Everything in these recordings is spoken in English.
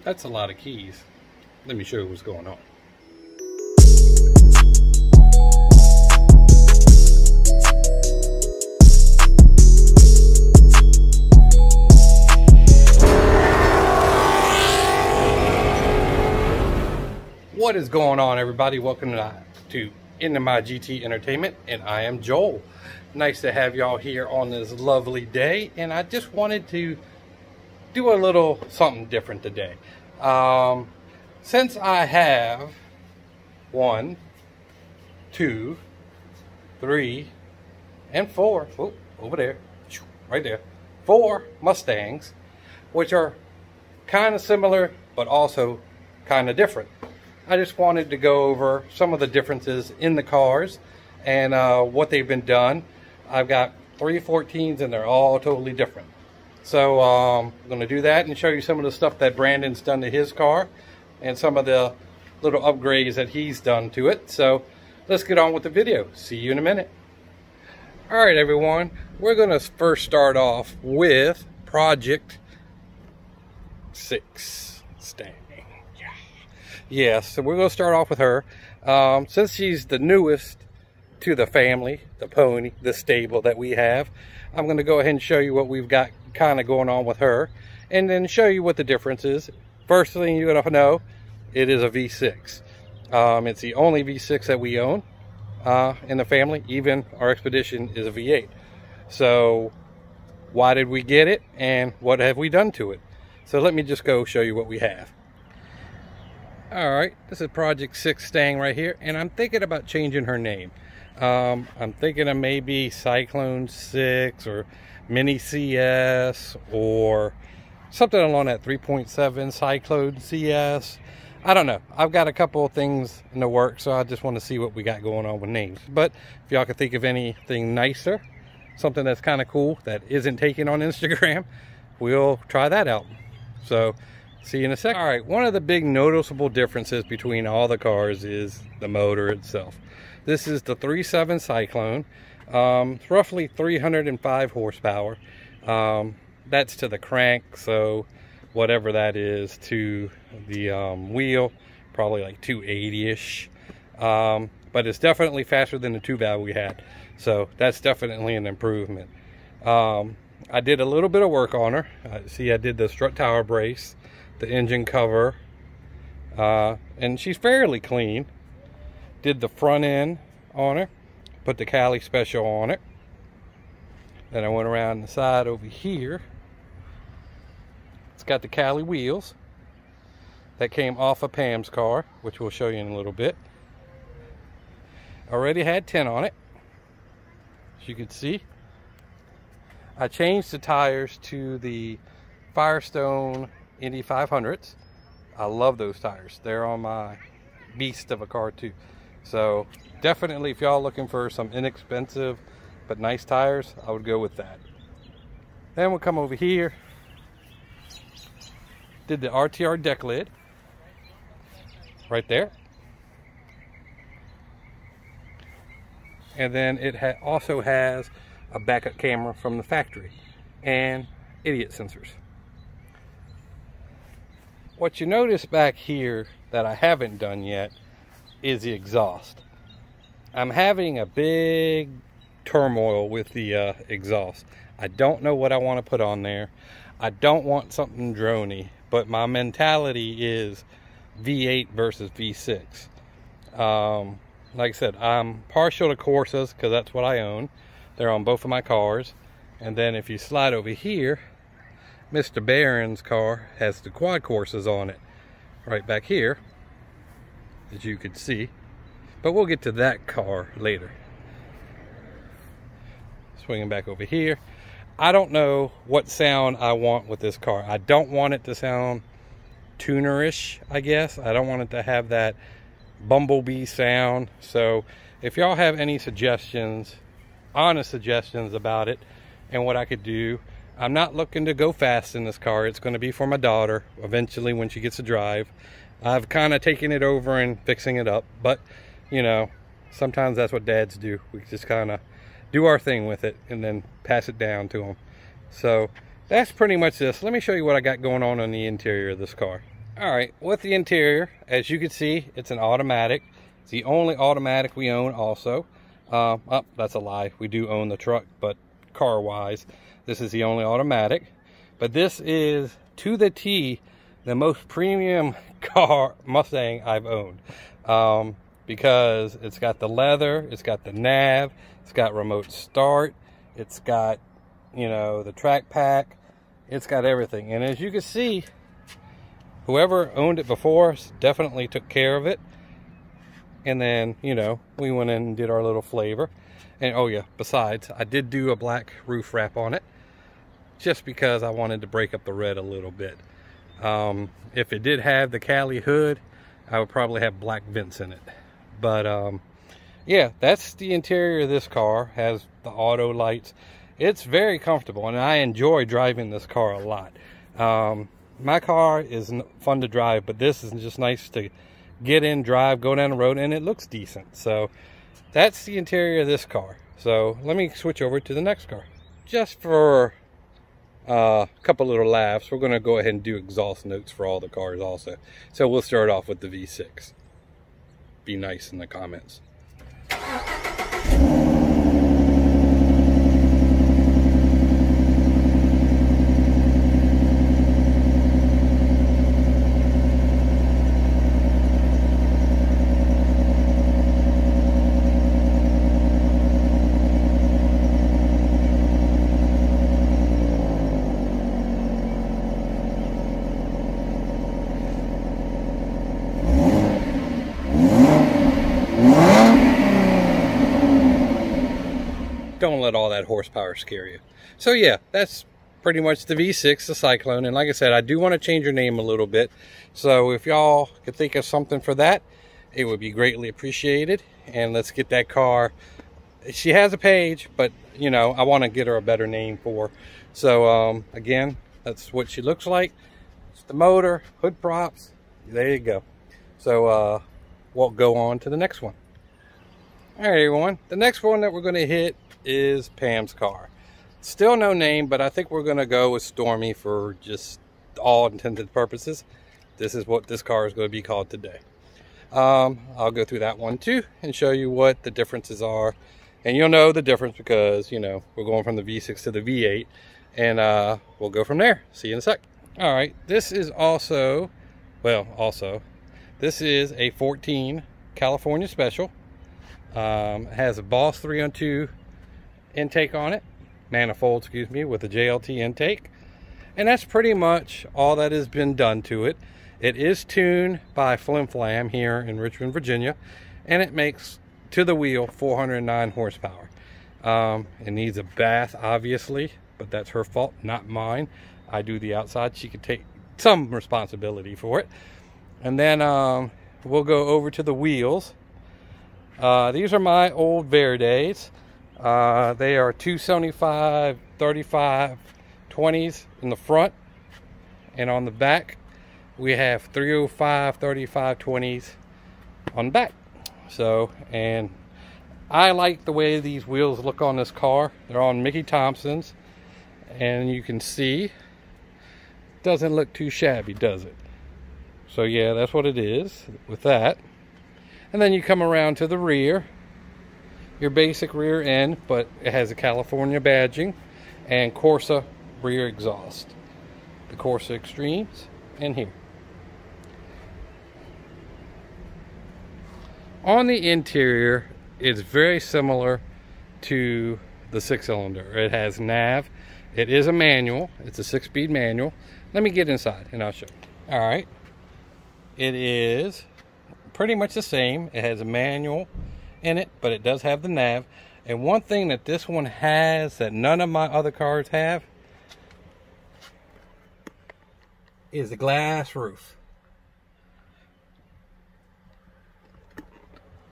That's a lot of keys. Let me show you what's going on. What is going on, everybody? Welcome to Into My GT Entertainment, and I am Joel. Nice to have y'all here on this lovely day, and I just wanted to do a little something different today. Since I have 1, 2, 3, and 4, oh, over there, right there, 4 Mustangs, which are kind of similar, but also kind of different. I just wanted to go over some of the differences in the cars and what they've been done. I've got 3 14s and they're all totally different. So I'm going to do that and show you some of the stuff that Brandon's done to his car and some of the little upgrades that he's done to it. So let's get on with the video. See you in a minute. All right, everyone. We're going to first start off with Project 6 Stang. Yeah, so we're going to start off with her. Since she's the newest to the family, the pony, the stable that we have, I'm going to go ahead and show you what we've got kind of going on with her, and then show you what the difference is. First thing you're going to know, it is a V6. It's the only V6 that we own in the family. Even our Expedition is a V8. So why did we get it, and what have we done to it? So let me just go show you what we have. Alright, this is Project 6 Stang right here, and I'm thinking about changing her name. I'm thinking of maybe Cyclone 6 or Mini CS or something along that 3.7 Cyclone CS. I don't know. I've got a couple of things in the works, so I just want to see what we got going on with names. But if y'all can think of anything nicer, something that's kind of cool that isn't taken on Instagram, we'll try that out. So see you in a second. All right, one of the big noticeable differences between all the cars is the motor itself. This is the 3.7 Cyclone. It's roughly 305 horsepower. That's to the crank, so whatever that is to the wheel, probably like 280-ish. But it's definitely faster than the 2-valve we had, so that's definitely an improvement. I did a little bit of work on her. See, I did the strut tower brace, the engine cover, and she's fairly clean. Did the front end on her, put the Cali Special on it. Then I went around the side over here. It's got the Cali wheels that came off of Pam's car, which we'll show you in a little bit. Already had 10 on it, as you can see. I changed the tires to the Firestone Indy 500s. I love those tires. They're on my beast of a car too. So definitely, if y'all looking for some inexpensive but nice tires, I would go with that. Then we'll come over here. Did the RTR deck lid right there. And then it also has a backup camera from the factory and idiot sensors. What you notice back here that I haven't done yet is the exhaust. I'm having a big turmoil with the exhaust. I don't know what I want to put on there. I don't want something droney, but my mentality is V8 versus V6. Like I said, I'm partial to Corsas because that's what I own. They're on both of my cars. And then if you slide over here, Mr. Barron's car has the quad Corsas on it right back here, as you can see. But we'll get to that car later. Swinging back over here. I don't know what sound I want with this car. I don't want it to sound tunerish, I guess. I don't want it to have that bumblebee sound. So if y'all have any suggestions, honest suggestions about it and what I could do. I'm not looking to go fast in this car. It's going to be for my daughter eventually when she gets to drive. I've kind of taken it over and fixing it up, but you know, sometimes that's what dads do. We just kind of do our thing with it and then pass it down to them. So that's pretty much this. Let me show you what I got going on the interior of this car. All right, with the interior, as you can see, it's an automatic. It's the only automatic we own also. Oh, that's a lie. We do own the truck, but car-wise, this is the only automatic. But this is, to the T, the most premium car Mustang I've owned. Because it's got the leather, it's got the nav, it's got remote start, it's got, you know, the track pack, it's got everything. And as you can see, whoever owned it before definitely took care of it. And then, you know, we went in and did our little flavor. And oh yeah, besides, I did do a black roof wrap on it, just because I wanted to break up the red a little bit. If it did have the Cali hood, I would probably have black vents in it. But yeah, that's the interior of this car. Has the auto lights. It's very comfortable, and I enjoy driving this car a lot. My car is fun to drive, but this is just nice to get in, drive, go down the road, and it looks decent. So that's the interior of this car. So let me switch over to the next car. Just for a couple little laughs, we're going to go ahead and do exhaust notes for all the cars also. So we'll start off with the V6. Be nice in the comments. Don't let all that horsepower scare you. So yeah, that's pretty much the V6, the Cyclone. And like I said, I do want to change her name a little bit. So if y'all could think of something for that, it would be greatly appreciated. And let's get that car. She has a page, but you know, I want to get her a better name for her. So again, that's what she looks like. It's the motor, hood props. There you go. So we'll go on to the next one. All right, everyone. The next one that we're going to hit is Pam's car. Still no name, but I think we're going to go with Stormy for just all intended purposes. This is what this car is going to be called today. I'll go through that one too and show you what the differences are. And you'll know the difference because, you know, we're going from the V6 to the V8. And we'll go from there. See you in a sec. All right. This is also, this is a 14 California Special. Has a Boss 302 intake on it, manifold, excuse me, with a JLT intake, and that's pretty much all that has been done to it. It is tuned by Flim Flam here in Richmond, Virginia, and it makes to the wheel 409 horsepower. It needs a bath, obviously, but that's her fault, not mine. I do the outside. She could take some responsibility for it. And then we'll go over to the wheels. These are my old Verdes. They are 275 35 20s in the front, and on the back we have 305 35 20s on the back. So, and I like the way these wheels look on this car. They're on Mickey Thompson's, and you can see doesn't look too shabby, does it? So yeah, that's what it is with that. And then you come around to the rear, your basic rear end, but it has a California badging and Corsa rear exhaust. The Corsa Extremes in here. On the interior, it's very similar to the 6-cylinder. It has nav. It is a manual. It's a 6-speed manual. Let me get inside and I'll show you. All right. It is pretty much the same. It has a manual in it, but it does have the nav. And one thing that this one has that none of my other cars have is the glass roof.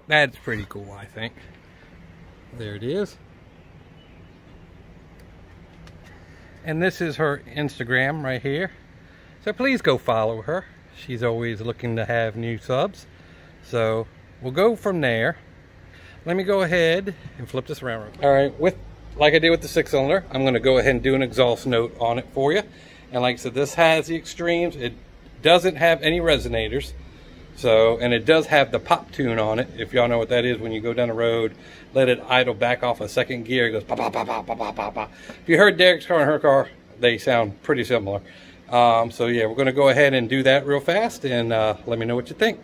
That's pretty cool, I think. There it is. And this is her Instagram right here. So please go follow her. She's always looking to have new subs. So we'll go from there. Let me go ahead and flip this around. All right, like I did with the 6-cylinder, I'm going to go ahead and do an exhaust note on it for you. And like I said, this has the extremes. It doesn't have any resonators. So, and it does have the pop tune on it. If y'all know what that is, when you go down the road, let it idle back off a second gear, it goes pop, pop, pop, pop, pop, pop, pop, pop. If you heard Derek's car and her car, they sound pretty similar. So yeah, we're going to go ahead and do that real fast, and let me know what you think.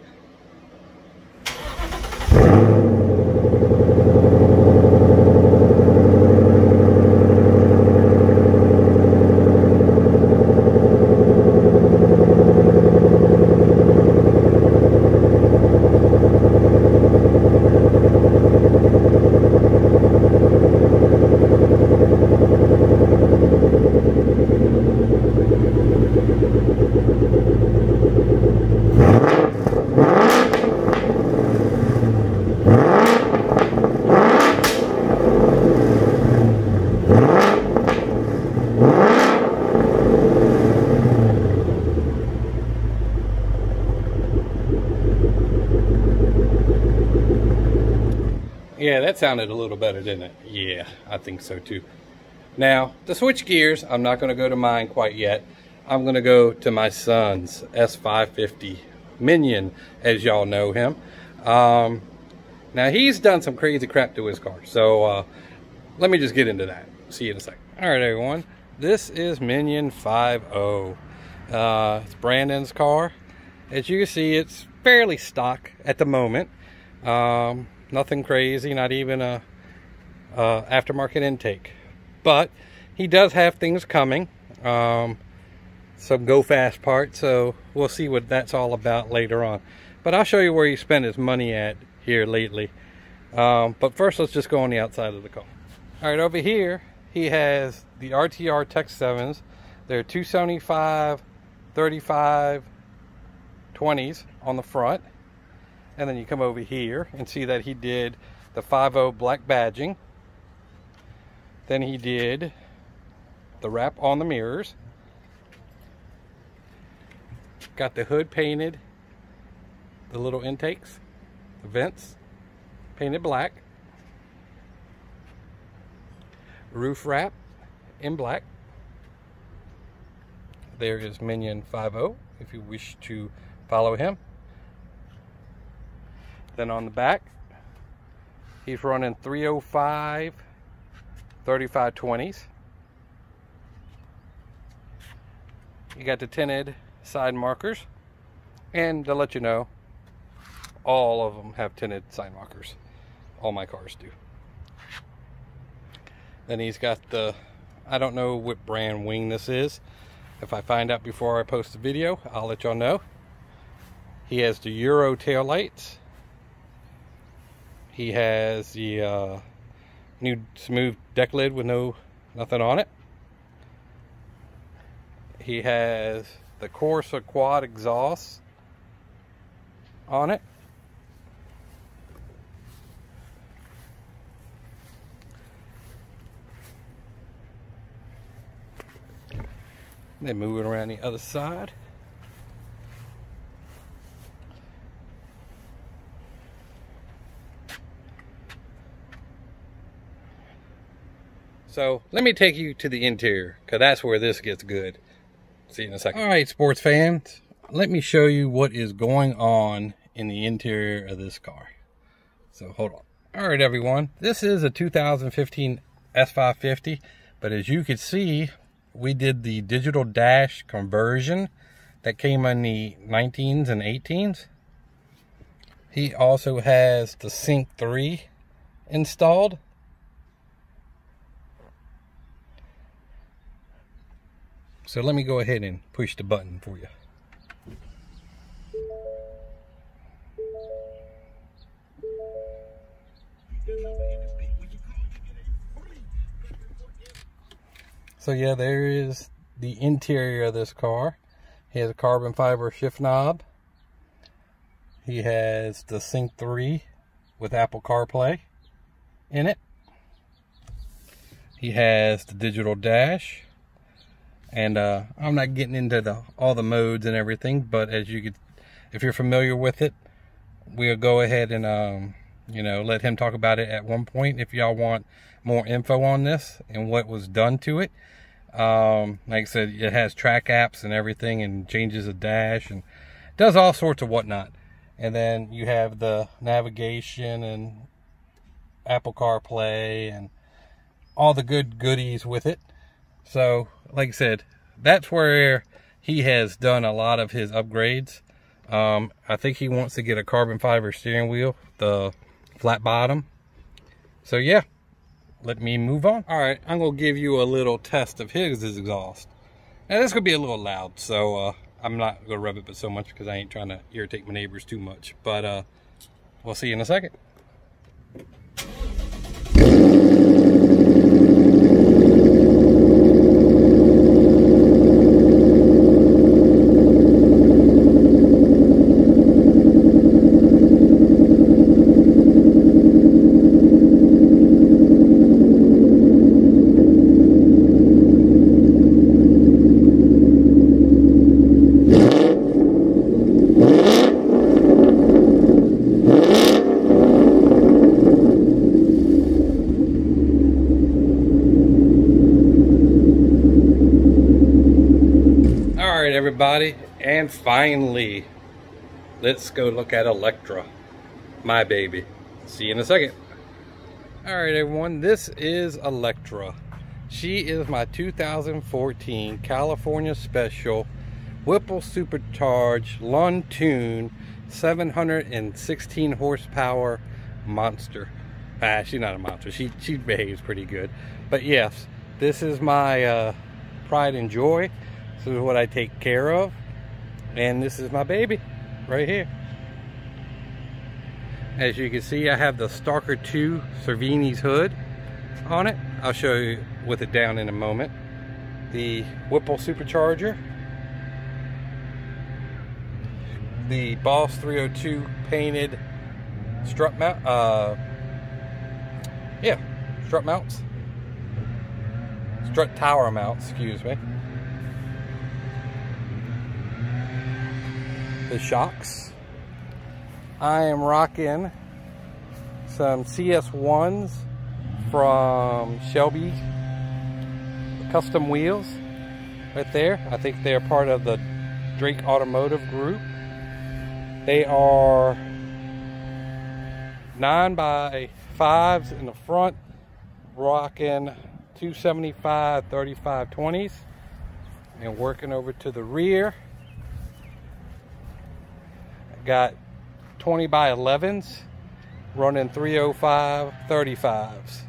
Yeah, that sounded a little better, didn't it? Yeah, I think so too. Now, to switch gears, I'm not going to go to mine quite yet. I'm going to go to my son's S550 Minion, as y'all know him. Now, he's done some crazy crap to his car, so let me just get into that. See you in a second. All right, everyone. This is Minion 5.0. It's Brandon's car. As you can see, it's fairly stock at the moment. Nothing crazy, not even a aftermarket intake. But he does have things coming. Some go fast parts, so we'll see what that's all about later on. But I'll show you where he spent his money at here lately. But first, let's just go on the outside of the car. All right, over here, he has the RTR Tech 7s. They're 275, 35, 20s on the front. And then you come over here and see that he did the 5.0 black badging. Then he did the wrap on the mirrors. Got the hood painted, the little intakes, the vents painted black. Roof wrap in black. There is Minion 5.0 if you wish to follow him. Then on the back, he's running 305 3520s. You got the tinted side markers, and to let you know, all of them have tinted side markers. All my cars do. Then he's got the, I don't know what brand wing this is. If I find out before I post the video, I'll let y'all know. He has the Euro taillights. He has the new smooth deck lid with nothing on it. He has the Corsa quad exhaust on it. Then moving around the other side. So let me take you to the interior, because that's where this gets good. See you in a second. All right, sports fans, let me show you what is going on in the interior of this car. So hold on. All right, everyone, this is a 2015 S550, but as you can see, we did the digital dash conversion that came on the 19s and 18s. He also has the Sync 3 installed. So let me go ahead and push the button for you. So yeah, there is the interior of this car. He has a carbon fiber shift knob. He has the Sync 3 with Apple CarPlay in it. He has the digital dash. And I'm not getting into all the modes and everything, but as you could, if you're familiar with it, we'll go ahead and you know, let him talk about it at one point if y'all want more info on this and what was done to it. Like I said, it has track apps and everything, and changes the dash and does all sorts of whatnot. And then you have the navigation and Apple CarPlay and all the good goodies with it. So like I said, that's where he has done a lot of his upgrades. I think he wants to get a carbon fiber steering wheel, the flat bottom. So yeah, let me move on. All right, I'm gonna give you a little test of his exhaust. Now this could be a little loud, so I'm not gonna rev it but so much because I ain't trying to irritate my neighbors too much. But we'll see you in a second. Everybody, and finally, let's go look at Electra, my baby. See you in a second. All right, everyone, this is Electra. She is my 2014 California Special Whipple Supercharged Lund Tune 716 horsepower monster. She's not a monster. She behaves pretty good. But yes, this is my pride and joy. This is what I take care of, and this is my baby right here. As you can see, I have the Stalker 2 Cervini's hood on it. I'll show you with it down in a moment. The Whipple Supercharger, the Boss 302 painted strut mount, strut mounts, strut tower mounts, excuse me. The shocks. I am rocking some CS1s from Shelby Custom Wheels right there. I think they're part of the Drake Automotive group. They are 9x5s in the front, rocking 275 35/20s, and working over to the rear. Got 20x11s running 305 35s.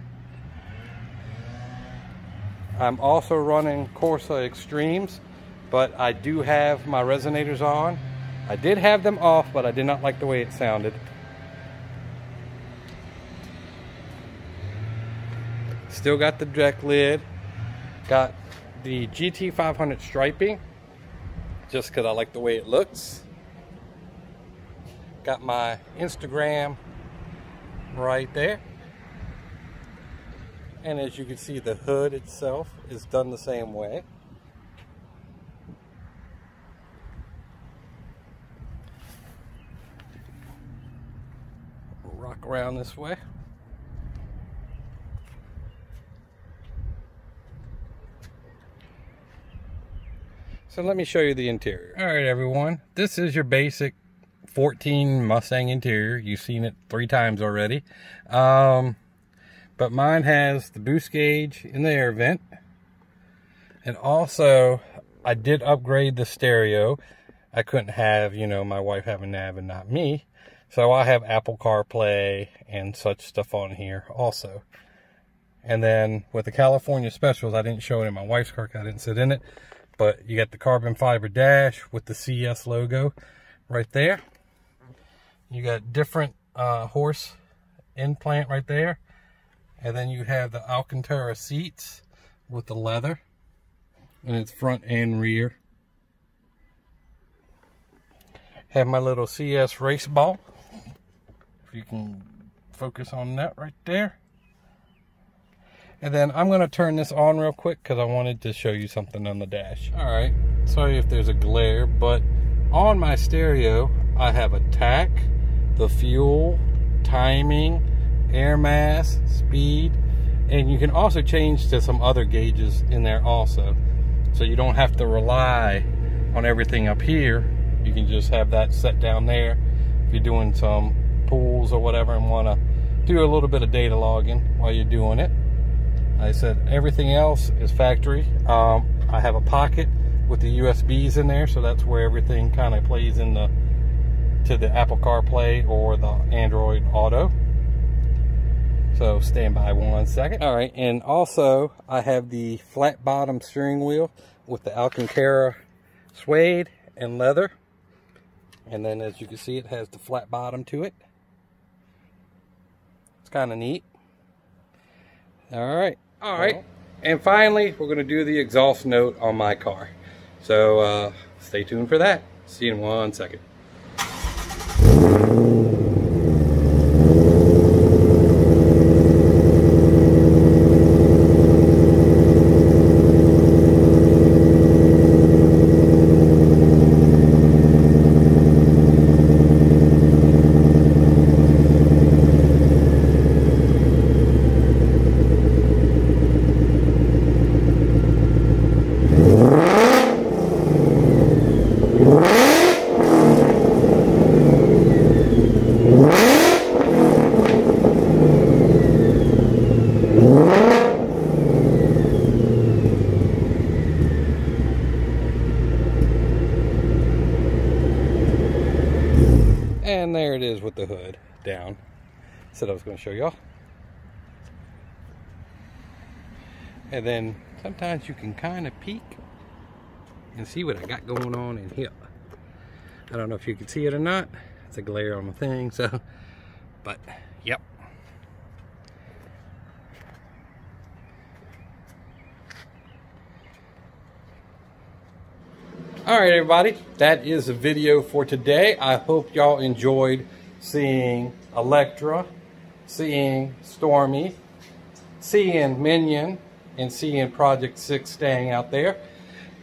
I'm also running Corsa Extremes, but I do have my resonators on. I did have them off, but I did not like the way it sounded. Still got the deck lid. Got the GT500 striping, just because I like the way it looks. Got my Instagram right there. And as you can see, the hood itself is done the same way. We'll rock around this way. So let me show you the interior. All right, everyone, this is your basic 14 Mustang interior. You've seen it 3 times already. But mine has the boost gauge in the air vent. And also, I did upgrade the stereo. I couldn't have, you know, my wife have a nav and not me. So I have Apple CarPlay and such stuff on here also. And then with the California Specials, I didn't show it in my wife's car because I didn't sit in it. But you got the carbon fiber dash with the CS logo right there. You got different horse implant right there. And then you have the Alcantara seats with the leather. And it's front and rear. Have my little CS race ball. If you can focus on that right there. And then I'm going to turn this on real quick because I wanted to show you something on the dash. Alright, sorry if there's a glare, but on my stereo I have a tack, the fuel, timing, air mass, speed, And you can also change to some other gauges in there also. So you don't have to rely on everything up here. You can just have that set down there if you're doing some pulls or whatever and want to do a little bit of data logging while you're doing it. Like I said, everything else is factory. I have a pocket with the USBs in there, so that's where everything kind of plays in to the Apple CarPlay or the Android Auto. So stand by 1 second. All right, and also I have the flat bottom steering wheel with the Alcantara suede and leather. And then as you can see, it has the flat bottom to it. It's kind of neat. All right. And finally, we're going to do the exhaust note on my car. So stay tuned for that. See you in 1 second. And there it is with the hood down. Said I was going to show y'all. And then sometimes you can kind of peek and see what I got going on in here. I don't know if you can see it or not. It's a glare on the thing, so, but yep. All right, everybody, that is the video for today. I hope y'all enjoyed seeing Electra, seeing Stormy, seeing Minion, and seeing Project 6 staying out there.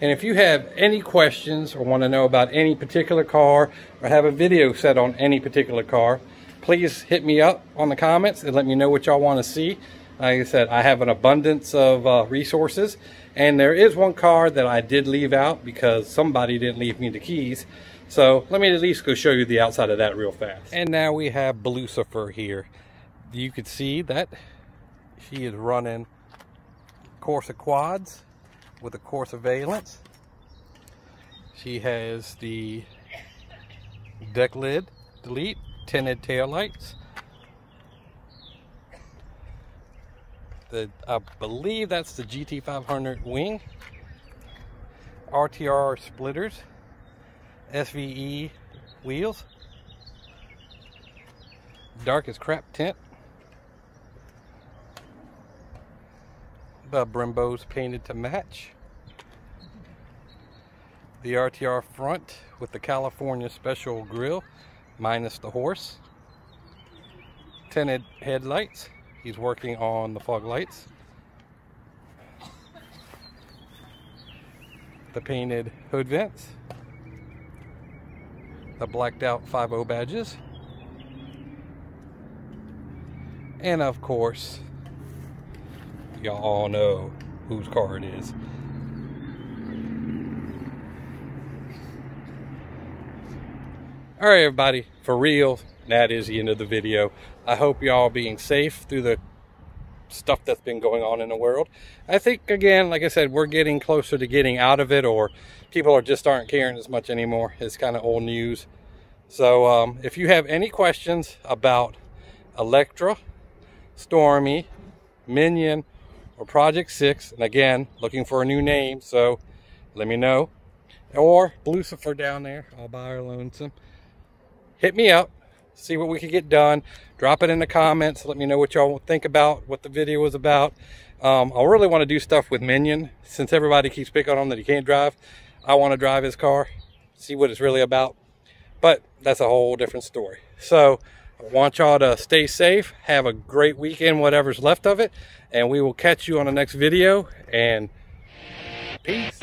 And if you have any questions or want to know about any particular car or have a video set on any particular car, please hit me up on the comments and let me know what y'all want to see. Like I said, I have an abundance of resources, and there is one car that I did leave out because somebody didn't leave me the keys. So let me at least go show you the outside of that real fast. And now we have Lucifer here. You can see that she is running Corsa quads with a Corsa valence. She has the deck lid delete, tinted tail lights. I believe that's the GT500 wing, RTR splitters, SVE wheels, dark as crap tint, the Brembo's painted to match, the RTR front with the California special grille minus the horse, tinted headlights. He's working on the fog lights, the painted hood vents, the blacked out 5.0 badges, and of course, y'all all know whose car it is. All right, everybody, for real, that is the end of the video. I hope y'all being safe through the stuff that's been going on in the world. I think, again, like I said, we're getting closer to getting out of it, or people aren't caring as much anymore. It's kind of old news. So if you have any questions about Electra, Stormy, Minion, or Project 6, and again, looking for a new name, so let me know. Or Lucifer down there, all by our lonesome. Hit me up, see what we can get done. Drop it in the comments. Let me know what y'all think about what the video was about. I really want to do stuff with Minion. Since everybody keeps picking on him that he can't drive, I want to drive his car, see what it's really about. But that's a whole different story. So I want y'all to stay safe. Have a great weekend, whatever's left of it. And we will catch you on the next video. And peace.